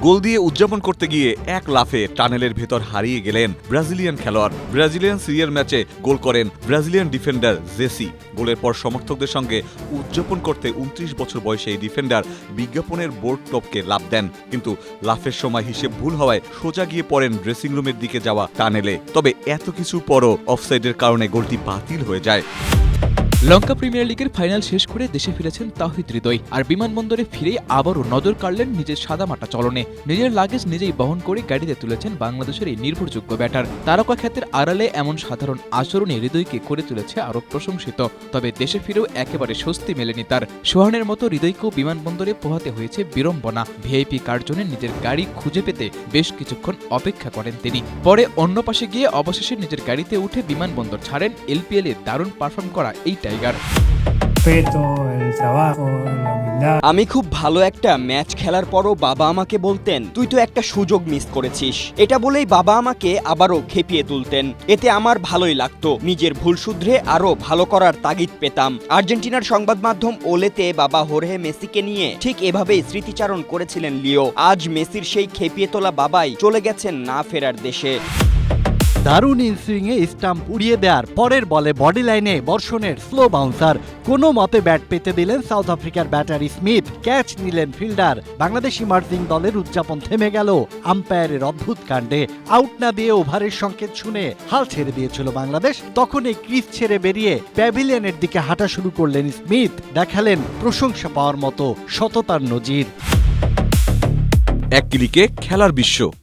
গোল দিয়ে উদযাপন করতে গিয়ে এক লাফে টানেলের ভেতর হারিয়ে গেলেন ব্রাজিলিয়ান খেলোয়াড়। ব্রাজিলিয়ান সিরিয়ার ম্যাচে গোল করেন ব্রাজিলিয়ান ডিফেন্ডার জেসি। গোলের পর সমর্থকদের সঙ্গে উদযাপন করতে 29 বছর বয়সে এই ডিফেন্ডার বিজ্ঞাপনের বোর্ড টপকে লাফ দেন, কিন্তু লাফের সময় হিসেব ভুল হওয়ায় সোজা গিয়ে পড়েন ড্রেসিং রুমের দিকে যাওয়া টানেলে। তবে এত কিছুর পরও অফসাইডের কারণে গোলটি বাতিল হয়ে যায়। লঙ্কা প্রিমিয়ার লিগের ফাইনাল শেষ করে দেশে ফিরেছেন তাওহিদ হৃদয়। আর বিমানবন্দরে ফিরে আবারও নজর কাড়লেন নিজের সাদামাটা চলনে। নিজের লাগেজ নিজেই বহন করে গাড়িতে তুলেছেন বাংলাদেশের এই নির্ভরযোগ্য ব্যাটার। তারকা খ্যাতের আড়ালে এমন সাধারণ আচরণে হৃদয়কে করে তুলেছে আরও প্রশংসিত। তবে দেশে ফিরেও একেবারে স্বস্তি মেলেনি তার। সোহানের মতো হৃদয়কেও বিমানবন্দরে পোহাতে হয়েছে বিড়ম্বনা। ভিআইপি কার্জনে নিজের গাড়ি খুঁজে পেতে বেশ কিছুক্ষণ অপেক্ষা করেন তিনি। পরে অন্য পাশে গিয়ে অবশেষে নিজের গাড়িতে উঠে বিমানবন্দর ছাড়েন এলপিএলে দারুণ পারফর্ম করা এই টাইগার। আমি খুব ভালো একটা ম্যাচ খেলার পরও বাবা আমাকে বলতেন, তুই তো একটা সুযোগ মিস করেছিস। এটা বলেই বাবা আমাকে আবারও খেপিয়ে তুলতেন। এতে আমার ভালোই লাগতো। নিজের ভুল শুধরে আরো ভালো করার তাগিদ পেতাম। আর্জেন্টিনার সংবাদ মাধ্যম ওলেতে বাবা হোর্হে মেসিকে নিয়ে ঠিক এভাবেই স্মৃতিচারণ করেছিলেন লিও। আজ মেসির সেই খেপিয়ে তোলা বাবাই চলে গেছেন না ফেরার দেশে। দারুণ ইনসুইংয়ে স্টাম্প উড়িয়ে দেওয়ার পরের বলে বডি লাইনে বর্ষণের স্লো বাউন্সার। কোনো মতে ব্যাট পেতে দিলেন সাউথ আফ্রিকার ব্যাটার স্মিথ। ক্যাচ নিলেন ফিল্ডার। বাংলাদেশ ইমার্জিং দলের উদযাপন থেমে গেল আম্পায়ারের অদ্ভুত কাণ্ডে। আউট না দিয়ে ওভারের সংকেত শুনে হাল ছেড়ে দিয়েছিল বাংলাদেশ। তখনই ক্রিজ ছেড়ে বেরিয়ে প্যাভিলিয়নের দিকে হাঁটা শুরু করলেন স্মিথ। দেখালেন প্রশংসা পাওয়ার মতো সততার নজির। এক ক্লিকে খেলার বিশ্ব।